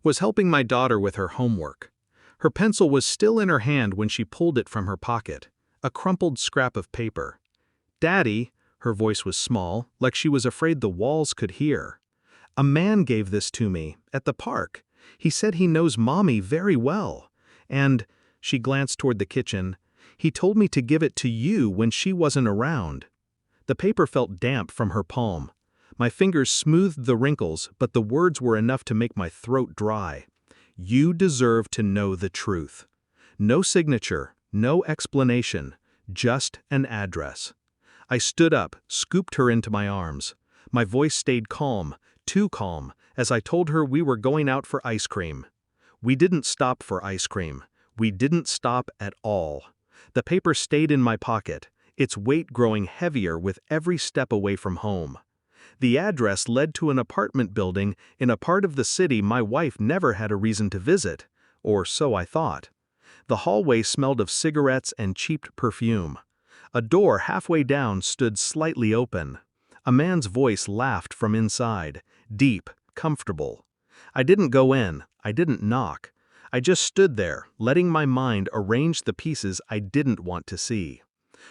was helping my daughter with her homework. Her pencil was still in her hand when she pulled it from her pocket, a crumpled scrap of paper. "Daddy," her voice was small, like she was afraid the walls could hear. "A man gave this to me, at the park. He said he knows Mommy very well. And," she glanced toward the kitchen, "he told me to give it to you when she wasn't around." The paper felt damp from her palm. My fingers smoothed the wrinkles, but the words were enough to make my throat dry. "You deserve to know the truth." No signature, no explanation, just an address. I stood up, scooped her into my arms. My voice stayed calm, too calm, as I told her we were going out for ice cream. We didn't stop for ice cream. We didn't stop at all. The paper stayed in my pocket, its weight growing heavier with every step away from home. The address led to an apartment building in a part of the city my wife never had a reason to visit, or so I thought. The hallway smelled of cigarettes and cheap perfume. A door halfway down stood slightly open. A man's voice laughed from inside, deep, comfortable. I didn't go in, I didn't knock. I just stood there, letting my mind arrange the pieces I didn't want to see.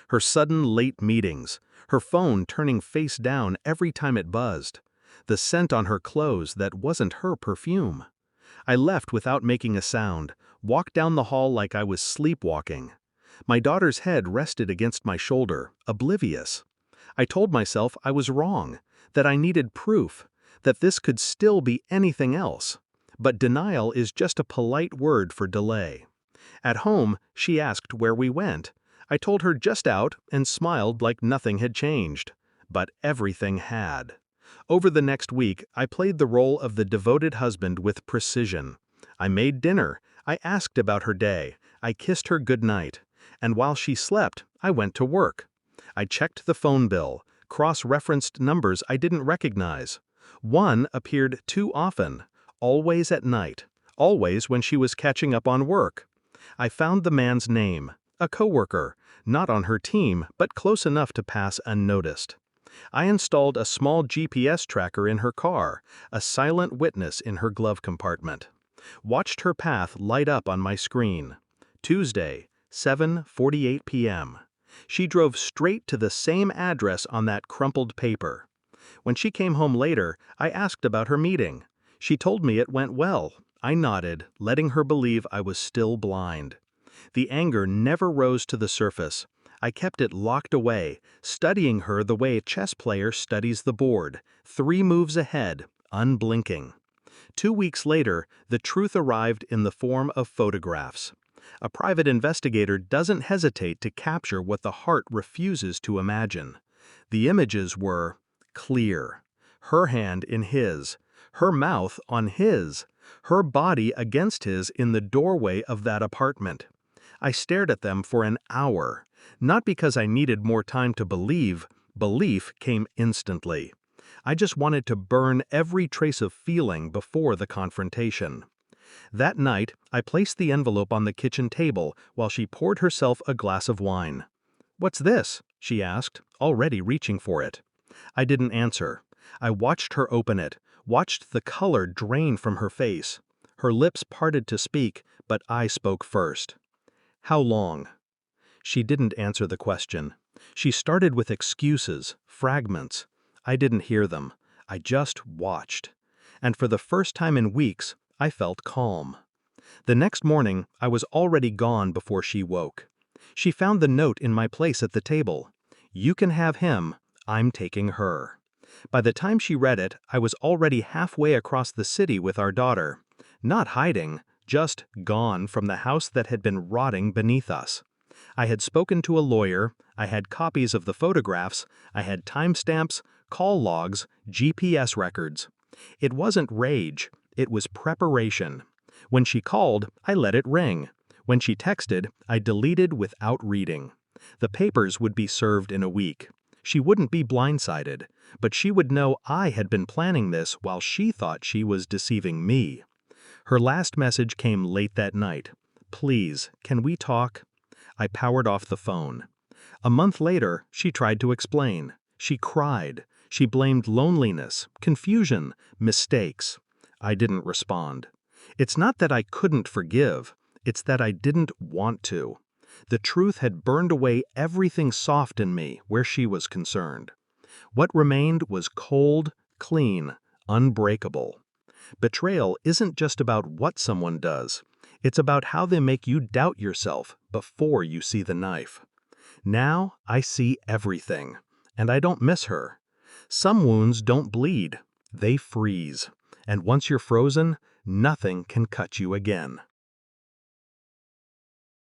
Her sudden late meetings, her phone turning face down every time it buzzed, the scent on her clothes that wasn't her perfume. I left without making a sound, walked down the hall like I was sleepwalking. My daughter's head rested against my shoulder, oblivious. I told myself I was wrong, that I needed proof, that this could still be anything else. But denial is just a polite word for delay. At home, she asked where we went. I told her just out and smiled like nothing had changed. But everything had. Over the next week, I played the role of the devoted husband with precision. I made dinner, I asked about her day, I kissed her goodnight. And while she slept, I went to work. I checked the phone bill, cross-referenced numbers I didn't recognize. One appeared too often, always at night, always when she was catching up on work. I found the man's name, a coworker, not on her team, but close enough to pass unnoticed. I installed a small GPS tracker in her car, a silent witness in her glove compartment. Watched her path light up on my screen. Tuesday, 7:48 p.m. She drove straight to the same address on that crumpled paper. When she came home later, I asked about her meeting. She told me it went well. I nodded, letting her believe I was still blind. The anger never rose to the surface. I kept it locked away, studying her the way a chess player studies the board, 3 moves ahead, unblinking. 2 weeks later, the truth arrived in the form of photographs. A private investigator doesn't hesitate to capture what the heart refuses to imagine. The images were clear. Her hand in his, her mouth on his, her body against his in the doorway of that apartment. I stared at them for an hour, not because I needed more time to believe. Belief came instantly. I just wanted to burn every trace of feeling before the confrontation. That night, I placed the envelope on the kitchen table while she poured herself a glass of wine. "What's this?" she asked, already reaching for it. I didn't answer. I watched her open it, watched the color drain from her face. Her lips parted to speak, but I spoke first. "How long?" She didn't answer the question. She started with excuses, fragments. I didn't hear them. I just watched. And for the first time in weeks, I felt calm. The next morning, I was already gone before she woke. She found the note in my place at the table. "You can have him, I'm taking her." By the time she read it, I was already halfway across the city with our daughter. Not hiding, just gone from the house that had been rotting beneath us. I had spoken to a lawyer, I had copies of the photographs, I had timestamps, call logs, GPS records. It wasn't rage, it was preparation. When she called, I let it ring. When she texted, I deleted without reading. The papers would be served in a week. She wouldn't be blindsided, but she would know I had been planning this while she thought she was deceiving me. Her last message came late that night. "Please, can we talk?" I powered off the phone. A month later, she tried to explain. She cried. She blamed loneliness, confusion, mistakes. I didn't respond. It's not that I couldn't forgive, it's that I didn't want to. The truth had burned away everything soft in me where she was concerned. What remained was cold, clean, unbreakable. Betrayal isn't just about what someone does. It's about how they make you doubt yourself before you see the knife. Now I see everything, and I don't miss her. Some wounds don't bleed, they freeze. And once you're frozen, nothing can cut you again.